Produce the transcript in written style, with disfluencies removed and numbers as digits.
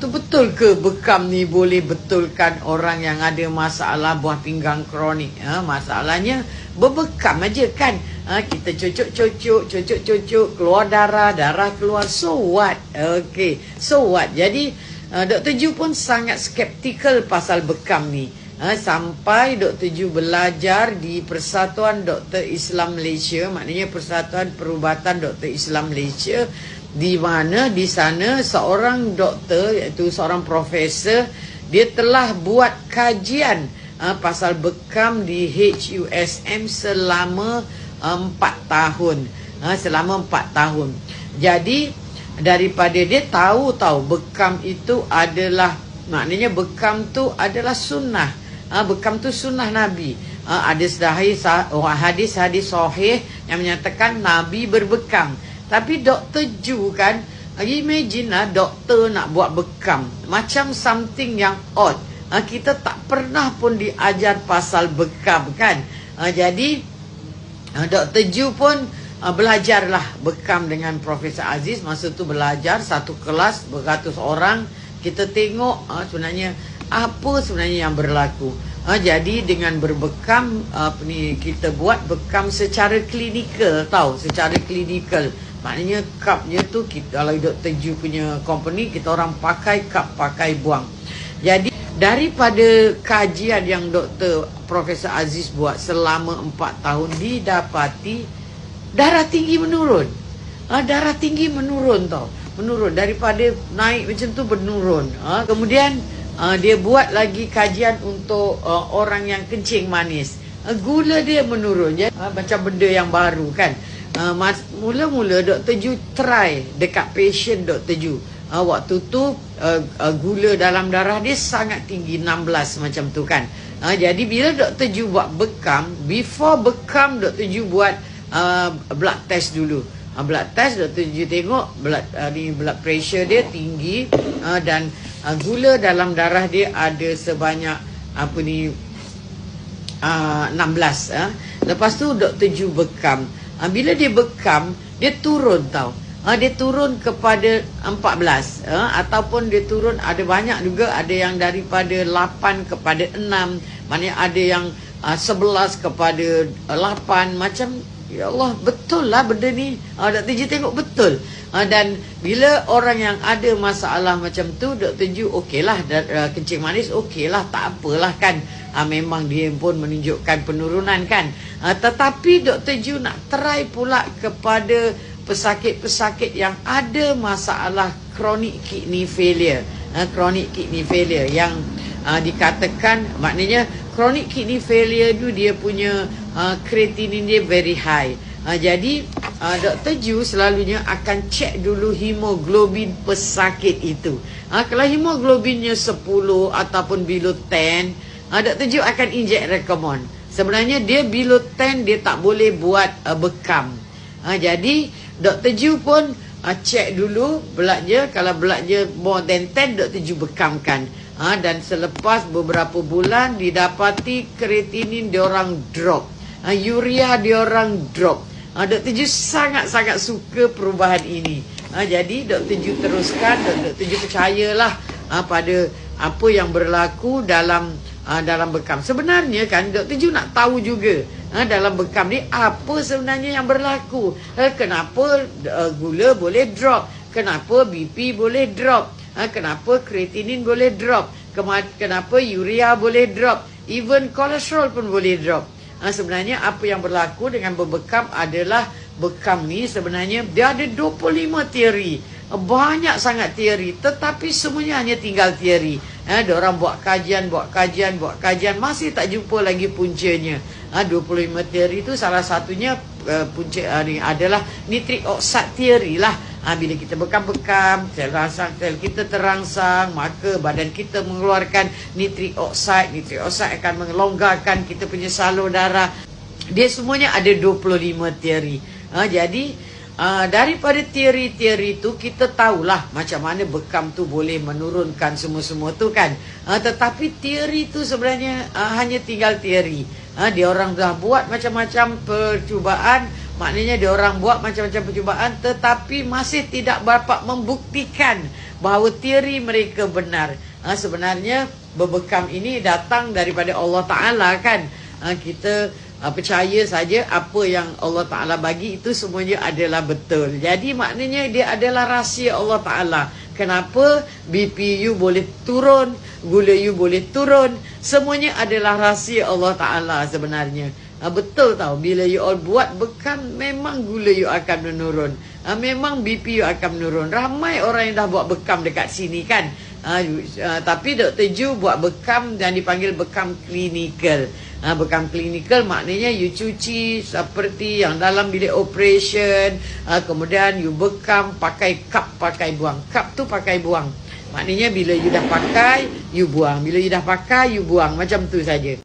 tu betul ke bekam ni boleh betulkan orang yang ada masalah buah pinggang kronik? Masalahnya berbekam aja kan. Kita cucuk, keluar darah keluar. So what? Okay, so what? Jadi Dr. Ju pun sangat skeptikal pasal bekam ni. Sampai Dr. Ju belajar di Persatuan Doktor Islam Malaysia, maknanya Persatuan Perubatan Doktor Islam Malaysia, di mana di sana seorang doktor, iaitu seorang profesor, dia telah buat kajian pasal bekam di HUSM selama 4 tahun. Selama 4 tahun. Jadi daripada dia tahu bekam itu adalah, maknanya bekam tu adalah sunnah. Bekam tu sunnah Nabi. Ada hadis-hadis sahih yang menyatakan Nabi berbekam. Tapi Dr. Ju kan, imagine lah doktor nak buat bekam, macam something yang odd. Kita tak pernah pun diajar pasal bekam kan. Jadi Dr. Ju pun belajarlah bekam dengan Profesor Aziz. Masa tu belajar satu kelas beratus orang. Kita tengok sebenarnya apa sebenarnya yang berlaku. Jadi dengan berbekam kita buat bekam secara klinikal, secara klinikal. Maknanya cupnya tu kita, kalau Dr. Ju punya company, kita orang pakai cup, pakai buang. Jadi daripada kajian yang Profesor Aziz buat selama 4 tahun, didapati darah tinggi menurun. Darah tinggi menurun menurun daripada naik macam tu menurun. Kemudian dia buat lagi kajian untuk orang yang kencing manis. Gula dia menurun je. Macam benda yang baru kan. Mula-mula Dr. Ju try dekat patient Dr. Ju. Waktu tu gula dalam darah dia sangat tinggi, 16 macam tu kan. Jadi bila Dr. Ju buat bekam, before bekam Dr. Ju buat blood test dulu. Blood test Dr. Ju tengok blood pressure dia tinggi, dan gula dalam darah dia ada sebanyak 16. Lepas tu Dr. Ju bekam. Bila dia bekam, dia turun dia turun kepada 14, ataupun dia turun, ada banyak juga, ada yang daripada 8 kepada 6, maknanya ada yang 11 kepada 8, macam ya Allah, betul lah benda ni. Dr. Ju tengok betul. Dan bila orang yang ada masalah macam tu, Dr. Ju okeylah, kencing manis okeylah, tak apalah kan. Memang dia pun menunjukkan penurunan kan. Tetapi Dr. Ju nak try pula kepada pesakit-pesakit yang ada masalah chronic kidney failure. Chronic kidney failure yang dikatakan, maknanya chronic kidney failure tu dia punya creatinine dia very high. Jadi Dr. Ju selalunya akan cek dulu hemoglobin pesakit itu. Kalau hemoglobinnya 10 ataupun below 10, Dr. Ju akan inject recommend. Sebenarnya dia below 10 dia tak boleh buat bekam. Jadi Dr. Ju pun cek dulu blood dia. Kalau blood dia more than 10, Dr. Ju bekamkan. Dan selepas beberapa bulan didapati kreatinin diorang drop, urea diorang drop. Dr. Ju sangat-sangat suka perubahan ini. Jadi Dr. Ju teruskan, Dr. Ju percayalah pada apa yang berlaku dalam bekam. Sebenarnya kan Dr. Ju nak tahu juga dalam bekam ni apa sebenarnya yang berlaku. Kenapa gula boleh drop, kenapa BP boleh drop, kenapa kreatinin boleh drop, kenapa urea boleh drop, even kolesterol pun boleh drop. Sebenarnya apa yang berlaku dengan berbekam adalah, bekam ni sebenarnya dia ada 25 teori. Banyak sangat teori, tetapi semuanya hanya tinggal teori. Diorang buat kajian, masih tak jumpa lagi puncanya. 25 teori itu salah satunya punca ni adalah nitric oxide teori lah. Bila kita bekam-bekam, sel kita terangsang, maka badan kita mengeluarkan nitric oxide. Nitric oxide akan melonggarkan kita punya salur darah. Dia semuanya ada 25 teori. Jadi daripada teori-teori tu kita tahulah macam mana bekam tu boleh menurunkan semua-semua tu kan. Tetapi teori tu sebenarnya hanya tinggal teori. Dia orang dah buat macam-macam percubaan, maknanya dia orang buat macam-macam percubaan, tetapi masih tidak dapat membuktikan bahawa teori mereka benar. Sebenarnya berbekam ini datang daripada Allah Ta'ala kan. Kita percaya saja apa yang Allah Ta'ala bagi itu semuanya adalah betul. Jadi maknanya dia adalah rahsia Allah Ta'ala. Kenapa BP you boleh turun, gula you boleh turun, semuanya adalah rahsia Allah Ta'ala sebenarnya. Betul tahu, bila you all buat bekam, memang gula you akan menurun. Memang BP you akan menurun. Ramai orang yang dah buat bekam dekat sini kan. Tapi Dr. Ju buat bekam dan dipanggil bekam klinikal. Bekam klinikal maknanya you cuci seperti yang dalam bilik operation. Kemudian you bekam pakai cup, pakai buang. Cup tu pakai buang. Maknanya bila you dah pakai, you buang. Bila you dah pakai, you buang. Macam tu saja.